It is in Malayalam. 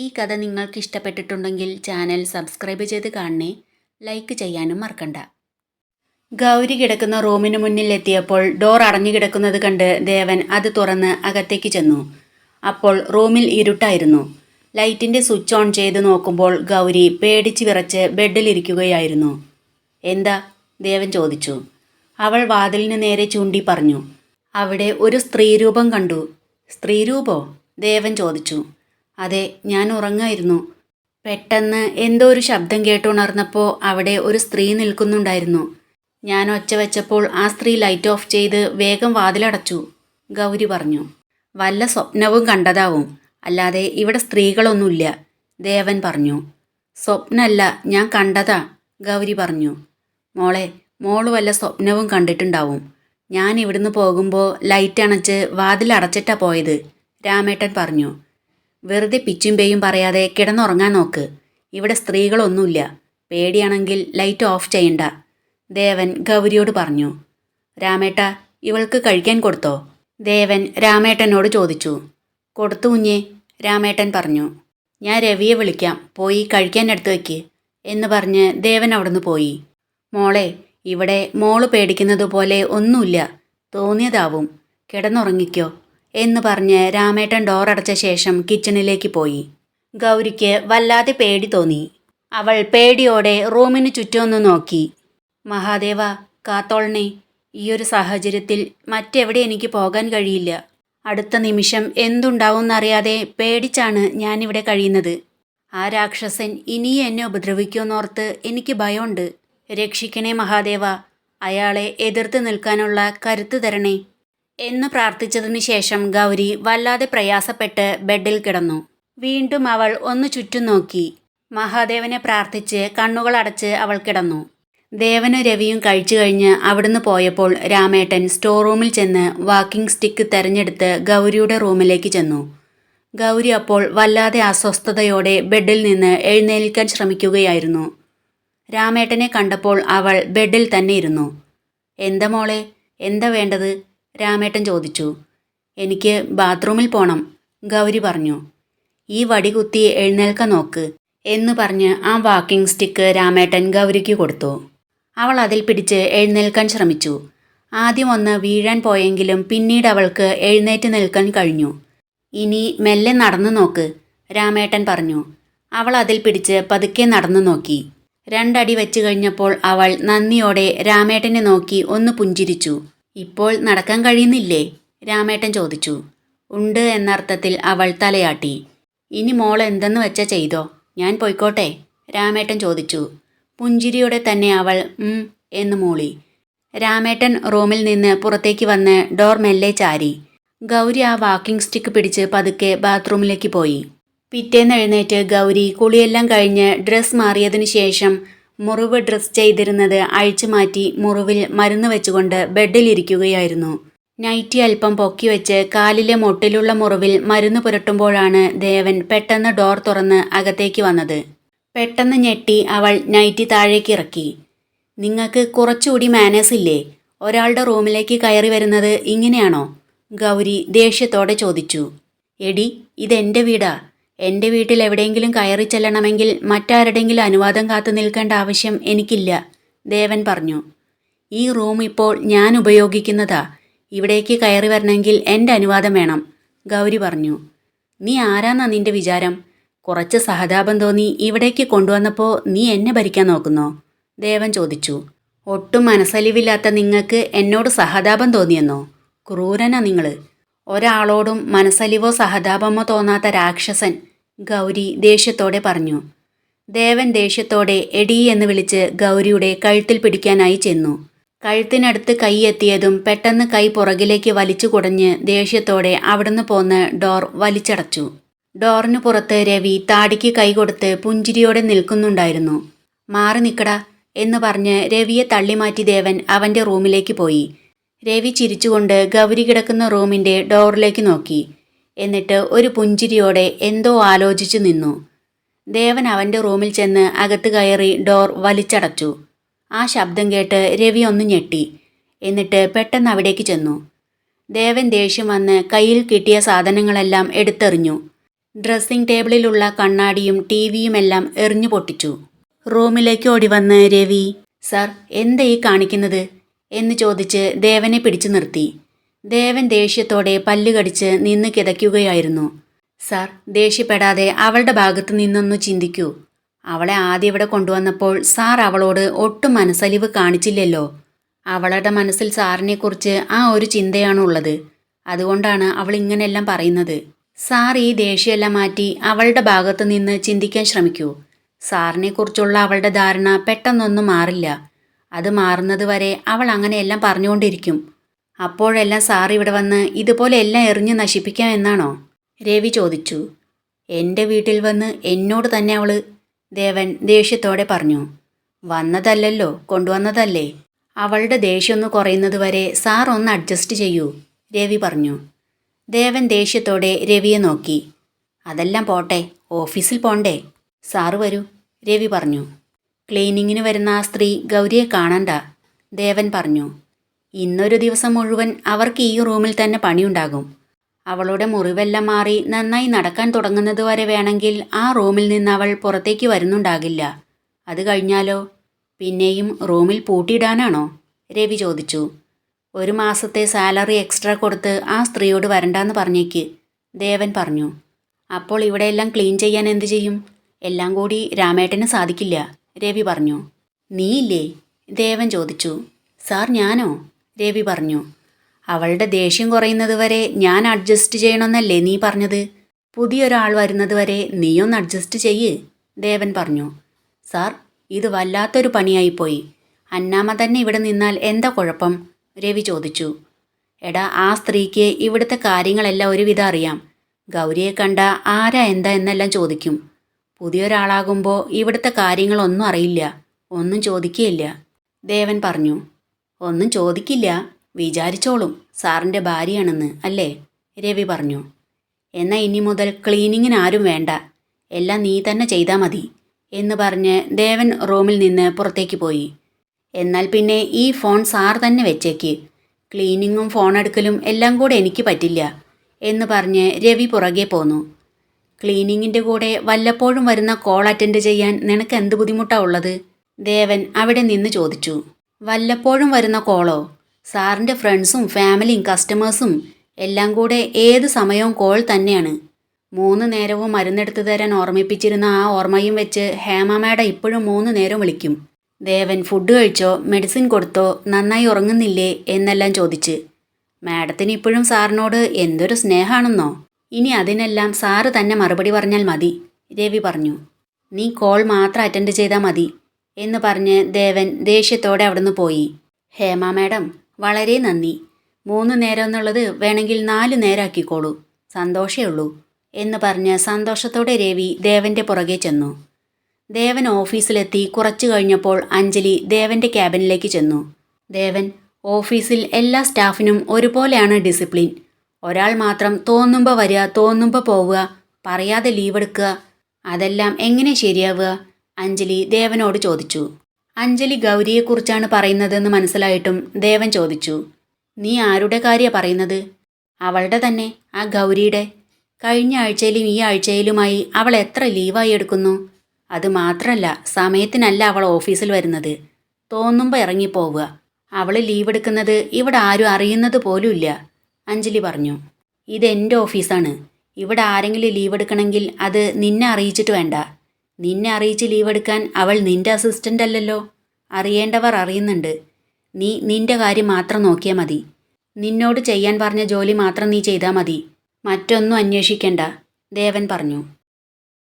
ഈ കഥ നിങ്ങൾക്ക് ഇഷ്ടപ്പെട്ടിട്ടുണ്ടെങ്കിൽ ചാനൽ സബ്സ്ക്രൈബ് ചെയ്ത് കാണണേ. ലൈക്ക് ചെയ്യാനും മറക്കണ്ട. ഗൗരി കിടക്കുന്ന റൂമിന് മുന്നിൽ എത്തിയപ്പോൾ ഡോർ അടഞ്ഞു കിടക്കുന്നത് കണ്ട് ദേവൻ അത് തുറന്ന് അകത്തേക്ക് ചെന്നു. അപ്പോൾ റൂമിൽ ഇരുട്ടായിരുന്നു. ലൈറ്റിൻ്റെ സ്വിച്ച് ഓൺ ചെയ്ത് നോക്കുമ്പോൾ ഗൗരി പേടിച്ച് വിറച്ച് ബെഡിലിരിക്കുകയായിരുന്നു. എന്താ? ദേവൻ ചോദിച്ചു. അവൾ വാതിലിന് നേരെ ചൂണ്ടി പറഞ്ഞു. അവിടെ ഒരു സ്ത്രീരൂപം കണ്ടു. സ്ത്രീരൂപോ? ദേവൻ ചോദിച്ചു. അതെ, ഞാൻ ഉറങ്ങായിരുന്നു. പെട്ടെന്ന് എന്തോ ഒരു ശബ്ദം കേട്ടുണർന്നപ്പോൾ അവിടെ ഒരു സ്ത്രീ നിൽക്കുന്നുണ്ടായിരുന്നു. ഞാൻ ഒച്ച വെച്ചപ്പോൾ ആ സ്ത്രീ ലൈറ്റ് ഓഫ് ചെയ്ത് വേഗം വാതിലടച്ചു, ഗൗരി പറഞ്ഞു. വല്ല സ്വപ്നവും കണ്ടതാവും, അല്ലാതെ ഇവിടെ സ്ത്രീകളൊന്നുമില്ല, ദേവൻ പറഞ്ഞു. സ്വപ്നമല്ല, ഞാൻ കണ്ടതാ, ഗൗരി പറഞ്ഞു. മോള് വല്ല സ്വപ്നവും കണ്ടിട്ടുണ്ടാവും. ഞാൻ ഇവിടുന്ന് പോകുമ്പോൾ ലൈറ്റ് അണച്ച് വാതിലടച്ചിട്ടാ പോയത്, രാമേട്ടൻ പറഞ്ഞു. വെറുതെ പിച്ചും പേയും പറയാതെ കിടന്നുറങ്ങാൻ നോക്ക്. ഇവിടെ സ്ത്രീകളൊന്നുമില്ല. പേടിയാണെങ്കിൽ ലൈറ്റ് ഓഫ് ചെയ്യണ്ട, ദേവൻ ഗൗരിയോട് പറഞ്ഞു. രാമേട്ട, ഇവൾക്ക് കഴിക്കാൻ കൊടുത്തോ? ദേവൻ രാമേട്ടനോട് ചോദിച്ചു. കൊടുത്തു കുഞ്ഞേ, രാമേട്ടൻ പറഞ്ഞു. ഞാൻ രവിയെ വിളിക്കാം, പോയി കഴിക്കാൻ എടുത്തു വയ്ക്ക് എന്ന് പറഞ്ഞ് ദേവൻ അവിടുന്ന് പോയി. മോളെ, ഇവിടെ മോള് പേടിക്കുന്നത് പോലെ ഒന്നുമില്ല, തോന്നിയതാവും, കിടന്നുറങ്ങിക്കോ എന്ന് പറഞ്ഞ് രാമേട്ടൻ ഡോർ അടച്ച ശേഷം കിച്ചണിലേക്ക് പോയി. ഗൗരിക്ക് വല്ലാതെ പേടി തോന്നി. അവൾ പേടിയോടെ റൂമിന് ചുറ്റുമൊന്ന് നോക്കി. മഹാദേവ, കാത്തോളണേ, ഈയൊരു സാഹചര്യത്തിൽ മറ്റെവിടെ എനിക്ക് പോകാൻ കഴിയില്ല. അടുത്ത നിമിഷം എന്തുണ്ടാവുമെന്നറിയാതെ പേടിച്ചാണ് ഞാനിവിടെ കഴിയുന്നത്. ആ രാക്ഷസൻ ഇനിയും എന്നെ ഉപദ്രവിക്കുമെന്നോർത്ത് എനിക്ക് ഭയമുണ്ട്. രക്ഷിക്കണേ മഹാദേവ, അയാളെ എതിർത്ത് നിൽക്കാനുള്ള കരുത്ത് തരണേ എന്ന് പ്രാർത്ഥിച്ചതിന് ശേഷം ഗൗരി വല്ലാതെ പ്രയാസപ്പെട്ട് ബെഡിൽ കിടന്നു. വീണ്ടും അവൾ ഒന്ന് ചുറ്റും നോക്കി. മഹാദേവനെ പ്രാർത്ഥിച്ച് കണ്ണുകളടച്ച് അവൾ കിടന്നു. ദേവനും രവിയും കഴിച്ചു കഴിഞ്ഞ് അവിടുന്ന് പോയപ്പോൾ രാമേട്ടൻ സ്റ്റോർ റൂമിൽ ചെന്ന് വാക്കിംഗ് സ്റ്റിക്ക് തെരഞ്ഞെടുത്ത് ഗൗരിയുടെ റൂമിലേക്ക് ചെന്നു. ഗൗരി അപ്പോൾ വല്ലാതെ അസ്വസ്ഥതയോടെ ബെഡിൽ നിന്ന് എഴുന്നേൽക്കാൻ ശ്രമിക്കുകയായിരുന്നു. രാമേട്ടനെ കണ്ടപ്പോൾ അവൾ ബെഡിൽ തന്നെ ഇരുന്നു. എന്താ മോളെ, എന്താ വേണ്ടത്? രാമേട്ടൻ ചോദിച്ചു. എനിക്ക് ബാത്റൂമിൽ പോണം, ഗൗരി പറഞ്ഞു. ഈ വടി കുത്തി എഴുന്നേൽക്കാൻ നോക്ക് എന്ന് പറഞ്ഞ് ആ വാക്കിംഗ് സ്റ്റിക്ക് രാമേട്ടൻ ഗൗരിക്ക് കൊടുത്തു. അവൾ അതിൽ പിടിച്ച് എഴുന്നേൽക്കാൻ ശ്രമിച്ചു. ആദ്യം ഒന്ന് വീഴാൻ പോയെങ്കിലും പിന്നീട് അവൾക്ക് എഴുന്നേറ്റ് നിൽക്കാൻ കഴിഞ്ഞു. ഇനി മെല്ലെ നടന്നു നോക്ക്, രാമേട്ടൻ പറഞ്ഞു. അവൾ അതിൽ പിടിച്ച് പതുക്കെ നടന്നു നോക്കി. 2 അടി വെച്ച് കഴിഞ്ഞപ്പോൾ അവൾ നന്ദിയോടെ രാമേട്ടനെ നോക്കി ഒന്ന് പുഞ്ചിരിച്ചു. ഇപ്പോൾ നടക്കാൻ കഴിയുന്നില്ലേ? രാമേട്ടൻ ചോദിച്ചു. ഉണ്ട് എന്നർത്ഥത്തിൽ അവൾ തലയാട്ടി. ഇനി മോൾ എന്തെന്ന് വെച്ചാൽ ചെയ്തോ, ഞാൻ പോയിക്കോട്ടെ? രാമേട്ടൻ ചോദിച്ചു. പുഞ്ചിരിയോടെ തന്നെ അവൾ എന്ന് മൂളി. രാമേട്ടൻ റൂമിൽ നിന്ന് പുറത്തേക്ക് വന്ന് ഡോർ മെല്ലെ ചാരി. ഗൗരി ആ വാക്കിംഗ് സ്റ്റിക്ക് പിടിച്ച് പതുക്കെ ബാത്റൂമിലേക്ക് പോയി. പിറ്റേന്ന് എഴുന്നേറ്റ് ഗൗരി കുളിയെല്ലാം കഴിഞ്ഞ് ഡ്രസ്സ് മാറിയതിനു ശേഷം മുറിവ് ഡ്രസ് ചെയ്തിരുന്നത് അഴിച്ചു മാറ്റി മുറിവിൽ മരുന്ന് വെച്ചുകൊണ്ട് ബെഡിലിരിക്കുകയായിരുന്നു. നൈറ്റി അല്പം പൊക്കി വെച്ച് കാലിലെ മുട്ടിലുള്ള മുറിവിൽ മരുന്ന് പുരട്ടുമ്പോഴാണ് ദേവൻ പെട്ടെന്ന് ഡോർ തുറന്ന് അകത്തേക്ക് വന്നത്. പെട്ടെന്ന് ഞെട്ടി അവൾ നൈറ്റി താഴേക്ക് ഇറക്കി. നിങ്ങൾക്ക് കുറച്ചുകൂടി മാനേഴ്സ് ഇല്ലേ? ഒരാളുടെ റൂമിലേക്ക് കയറി വരുന്നത് ഇങ്ങനെയാണോ? ഗൗരി ദേഷ്യത്തോടെ ചോദിച്ചു. എടി, ഇതെൻ്റെ വീടാ. എൻ്റെ വീട്ടിൽ എവിടെയെങ്കിലും കയറി ചെല്ലണമെങ്കിൽ മറ്റാരുടെയെങ്കിലും അനുവാദം കാത്തു നിൽക്കേണ്ട ആവശ്യം എനിക്കില്ല, ദേവൻ പറഞ്ഞു. ഈ റൂം ഇപ്പോൾ ഞാൻ ഉപയോഗിക്കുന്നതാ. ഇവിടേക്ക് കയറി വരണമെങ്കിൽ എൻ്റെ അനുവാദം വേണം, ഗൗരി പറഞ്ഞു. നീ ആരാന്നാ നിന്റെ വിചാരം? കുറച്ച് സഹതാപം തോന്നി ഇവിടേക്ക് കൊണ്ടുവന്നപ്പോൾ നീ എന്നെ ഭരിക്കാൻ നോക്കുന്നോ? ദേവൻ ചോദിച്ചു. ഒട്ടും മനസ്സലിവില്ലാത്ത നിങ്ങൾക്ക് എന്നോട് സഹതാപം തോന്നിയെന്നോ? ക്രൂരനാ നിങ്ങൾ. ഒരാളോടും മനസ്സലിവോ സഹതാപമോ തോന്നാത്ത രാക്ഷസൻ, ഗൗരി ദേഷ്യത്തോടെ പറഞ്ഞു. ദേവൻ ദേഷ്യത്തോടെ എടീ എന്ന് വിളിച്ച് ഗൗരിയുടെ കഴുത്തിൽ പിടിക്കാനായി ചെന്നു. കഴുത്തിനടുത്ത് കൈ എത്തിയതും പെട്ടെന്ന് കൈ പുറകിലേക്ക് വലിച്ചു കുടഞ്ഞ് ദേഷ്യത്തോടെ അവിടുന്ന് പോന്ന് ഡോർ വലിച്ചടച്ചു. ഡോറിന് പുറത്ത് രവി താടിക്ക് കൈ കൊടുത്ത് പുഞ്ചിരിയോടെ നിൽക്കുന്നുണ്ടായിരുന്നു. മാറി നിൽക്കടാ എന്ന് പറഞ്ഞ് രവിയെ തള്ളിമാറ്റി ദേവൻ അവൻ്റെ റൂമിലേക്ക് പോയി. രവി ചിരിച്ചുകൊണ്ട് ഗൗരി കിടക്കുന്ന റൂമിൻ്റെ ഡോറിലേക്ക് നോക്കി. എന്നിട്ട് ഒരു പുഞ്ചിരിയോടെ എന്തോ ആലോചിച്ചു നിന്നു. ദേവൻ അവൻ്റെ റൂമിൽ ചെന്ന് അകത്ത് കയറി ഡോർ വലിച്ചടച്ചു. ആ ശബ്ദം കേട്ട് രവി ഒന്ന് ഞെട്ടി. എന്നിട്ട് പെട്ടെന്ന് അവിടേക്ക് ചെന്നു. ദേവൻ ദേഷ്യം വന്ന് കയ്യിൽ കിട്ടിയ സാധനങ്ങളെല്ലാം എടുത്തെറിഞ്ഞു. ഡ്രസ്സിംഗ് ടേബിളിലുള്ള കണ്ണാടിയും ടി വിയുമെല്ലാം എറിഞ്ഞു പൊട്ടിച്ചു. റൂമിലേക്ക് ഓടിവന്ന് രവി, "സാർ, എന്താ ഈ കാണിക്കുന്നത്?" എന്ന് ചോദിച്ച് ദേവനെ പിടിച്ചു നിർത്തി. ദേവൻ ദേഷ്യത്തോടെ പല്ല് കടിച്ച് നിന്ന് കിതയ്ക്കുകയായിരുന്നു. "സാർ, ദേഷ്യപ്പെടാതെ അവളുടെ ഭാഗത്ത് നിന്നൊന്നു ചിന്തിക്കൂ. അവളെ ആദ്യം ഇവിടെ കൊണ്ടുവന്നപ്പോൾ സാർ അവളോട് ഒട്ടും മനസ്സലിവ് കാണിച്ചില്ലല്ലോ. അവളുടെ മനസ്സിൽ സാറിനെക്കുറിച്ച് ആ ഒരു ചിന്തയാണുള്ളത്. അതുകൊണ്ടാണ് അവൾ ഇങ്ങനെയെല്ലാം പറയുന്നത്. സാർ ഈ ദേഷ്യമെല്ലാം മാറ്റി അവളുടെ ഭാഗത്ത് നിന്ന് ചിന്തിക്കാൻ ശ്രമിക്കൂ. സാറിനെക്കുറിച്ചുള്ള അവളുടെ ധാരണ പെട്ടെന്നൊന്നും മാറില്ല. അത് മാറുന്നത് വരെ അവൾ അങ്ങനെയെല്ലാം പറഞ്ഞുകൊണ്ടിരിക്കും. അപ്പോഴെല്ലാം സാർ ഇവിടെ വന്ന് ഇതുപോലെ എല്ലാം എറിഞ്ഞു നശിപ്പിക്കാം എന്നാണോ?" രവി ചോദിച്ചു. "എൻ്റെ വീട്ടിൽ വന്ന് എന്നോട് തന്നെ അവള്..." ദേവൻ ദേഷ്യത്തോടെ പറഞ്ഞു. "വന്നതല്ലല്ലോ, കൊണ്ടുവന്നതല്ലേ. അവളുടെ ദേഷ്യമൊന്ന് കുറയുന്നത് വരെ സാർ ഒന്ന് അഡ്ജസ്റ്റ് ചെയ്യൂ," രവി പറഞ്ഞു. ദേവൻ ദേഷ്യത്തോടെ രവിയെ നോക്കി. "അതെല്ലാം പോട്ടെ, ഓഫീസിൽ പോണ്ടേ? സാറ് വരൂ," രവി പറഞ്ഞു. "ക്ലീനിങ്ങിന് വരുന്ന ആ സ്ത്രീ ഗൗരിയെ കാണണ്ട," ദേവൻ പറഞ്ഞു. "ഇന്നൊരു ദിവസം മുഴുവൻ അവർക്ക് ഈ റൂമിൽ തന്നെ പണിയുണ്ടാകും. അവളുടെ മുറിവെല്ലാം മാറി നന്നായി നടക്കാൻ തുടങ്ങുന്നത് വരെ വേണമെങ്കിൽ ആ റൂമിൽ നിന്ന് അവൾ പുറത്തേക്ക് വരുന്നുണ്ടാകില്ല. അത് കഴിഞ്ഞാലോ? പിന്നെയും റൂമിൽ പൂട്ടിയിടാനാണോ?" രവി ചോദിച്ചു. "1 മാസത്തെ സാലറി എക്സ്ട്രാ കൊടുത്ത് ആ സ്ത്രീയോട് വരണ്ടാന്ന് പറഞ്ഞേക്ക്," ദേവൻ പറഞ്ഞു. "അപ്പോൾ ഇവിടെയെല്ലാം ക്ലീൻ ചെയ്യാൻ എന്തു ചെയ്യും? എല്ലാം കൂടി രാമേട്ടന് സാധിക്കില്ല," രവി പറഞ്ഞു. "നീയില്ലേ?" ദേവൻ ചോദിച്ചു. "സാർ, ഞാനോ?" രവി പറഞ്ഞു. "അവളുടെ ദേഷ്യം കുറയുന്നത് വരെ ഞാൻ അഡ്ജസ്റ്റ് ചെയ്യണമെന്നല്ലേ നീ പറഞ്ഞത്? പുതിയൊരാൾ വരുന്നത് വരെ നീയൊന്ന് അഡ്ജസ്റ്റ് ചെയ്യ്," ദേവൻ പറഞ്ഞു. "സാർ, ഇത് വല്ലാത്തൊരു പണിയായിപ്പോയി. അന്നാമ്മ തന്നെ ഇവിടെ നിന്നാൽ എന്താ കുഴപ്പം?" രവി ചോദിച്ചു. "എടാ, ആ സ്ത്രീക്ക് ഇവിടുത്തെ കാര്യങ്ങളെല്ലാം ഒരുവിധം അറിയാം. ഗൗരിയെ കണ്ട ആരാ എന്താ എന്നെല്ലാം ചോദിക്കും. പുതിയൊരാളാകുമ്പോൾ ഇവിടുത്തെ കാര്യങ്ങളൊന്നും അറിയില്ല, ഒന്നും ചോദിക്കുകയില്ല," ദേവൻ പറഞ്ഞു. "ഒന്നും ചോദിക്കില്ല, വിചാരിച്ചോളും സാറിൻ്റെ ഭാര്യയാണെന്ന് അല്ലേ?" രവി പറഞ്ഞു. "എന്നാൽ ഇനി മുതൽ ക്ലീനിങ്ങിന് ആരും വേണ്ട, എല്ലാം നീ തന്നെ ചെയ്താൽ മതി," എന്ന് പറഞ്ഞ് ദേവൻ റൂമിൽ നിന്ന് പുറത്തേക്ക് പോയി. "എന്നാൽ പിന്നെ ഈ ഫോൺ സാർ തന്നെ വെച്ചേക്ക്. ക്ലീനിങ്ങും ഫോണെടുക്കലും എല്ലാം കൂടെ എനിക്ക് പറ്റില്ല," എന്ന് പറഞ്ഞ് രവി പുറകെ പോന്നു. "ക്ലീനിങ്ങിൻ്റെ കൂടെ വല്ലപ്പോഴും വരുന്ന കോൾ അറ്റൻഡ് ചെയ്യാൻ നിനക്ക് എന്ത് ബുദ്ധിമുട്ടാണ് ഉള്ളത്?" ദേവൻ അവിടെ നിന്ന് ചോദിച്ചു. "വല്ലപ്പോഴും വരുന്ന കോളോ? സാറിൻ്റെ ഫ്രണ്ട്സും ഫാമിലിയും കസ്റ്റമേഴ്സും എല്ലാം കൂടെ ഏത് സമയവും കോൾ തന്നെയാണ്. 3 നേരവും മരുന്നെടുത്ത് തരാൻ ഓർമ്മിപ്പിച്ചിരുന്ന ആ ഓർമ്മയും വെച്ച് ഹേമ മാഡം ഇപ്പോഴും 3 നേരം വിളിക്കും. ദേവൻ ഫുഡ് കഴിച്ചോ, മെഡിസിൻ കൊടുത്തോ, നന്നായി ഉറങ്ങുന്നില്ലേ എന്നെല്ലാം ചോദിച്ച്. മാഡത്തിന് ഇപ്പോഴും സാറിനോട് എന്തൊരു സ്നേഹമാണെന്നോ. ഇനി അതിനെല്ലാം സാറ് തന്നെ മറുപടി പറഞ്ഞാൽ മതി," രവി പറഞ്ഞു. "നീ കോൾ മാത്രം അറ്റൻഡ് ചെയ്താൽ മതി," എന്ന് പറഞ്ഞ് ദേവൻ ദേഷ്യത്തോടെ അവിടുന്ന് പോയി. "ഹേമ മാഡം, വളരെ നന്ദി. 3 നേരം എന്നുള്ളത് വേണമെങ്കിൽ 4 നേരമാക്കിക്കോളൂ. സന്തോഷമേ ഉള്ളൂ," എന്ന് പറഞ്ഞ് സന്തോഷത്തോടെ രവി ദേവൻ്റെ പുറകെ ചെന്നു. ദേവൻ ഓഫീസിലെത്തി കുറച്ചു കഴിഞ്ഞപ്പോൾ അഞ്ജലി ദേവൻ്റെ ക്യാബിനിലേക്ക് ചെന്നു. "ദേവൻ, ഓഫീസിൽ എല്ലാ സ്റ്റാഫിനും ഒരുപോലെയാണ് ഡിസിപ്ലിൻ. ഒരാൾ മാത്രം തോന്നുമ്പോൾ വരിക, തോന്നുമ്പോൾ പോവുക, പറയാതെ ലീവ് എടുക്കുക, അതെല്ലാം എങ്ങനെ ശരിയാവുക?" അഞ്ജലി ദേവനോട് ചോദിച്ചു. അഞ്ജലി ഗൗരിയെക്കുറിച്ചാണ് പറയുന്നതെന്ന് മനസ്സിലായിട്ടും ദേവൻ ചോദിച്ചു. "നീ ആരുടെ കാര്യമാണ് പറയുന്നത്?" "അവളുടെ തന്നെ, ആ ഗൗരിയുടെ. കഴിഞ്ഞ ആഴ്ചയിലും ഈ ആഴ്ചയിലുമായി അവൾ എത്ര ലീവായി എടുക്കുന്നു. അത് മാത്രമല്ല, സമയത്തിനല്ല അവൾ ഓഫീസിൽ വരുന്നത്. തോന്നുമ്പോൾ ഇറങ്ങിപ്പോവുക. അവൾ ലീവ് എടുക്കുന്നത് ഇവിടെ ആരും അറിയുന്നത് പോലുമില്ല," അഞ്ജലി പറഞ്ഞു. "ഇതെൻ്റെ ഓഫീസാണ്. ഇവിടെ ആരെങ്കിലും ലീവ് എടുക്കണമെങ്കിൽ അത് നിന്നെ അറിയിച്ചിട്ട് വേണ്ട. നിന്നെ അറിയിച്ച് ലീവ് എടുക്കാൻ അവൾ നിൻ്റെ അസിസ്റ്റൻ്റ് അല്ലല്ലോ. അറിയേണ്ടവർ അറിയുന്നുണ്ട്. നീ നിൻ്റെ കാര്യം മാത്രം നോക്കിയാൽ മതി. നിന്നോട് ചെയ്യാൻ പറഞ്ഞ ജോലി മാത്രം നീ ചെയ്താൽ മതി. മറ്റൊന്നും അന്വേഷിക്കേണ്ട," ദേവൻ പറഞ്ഞു.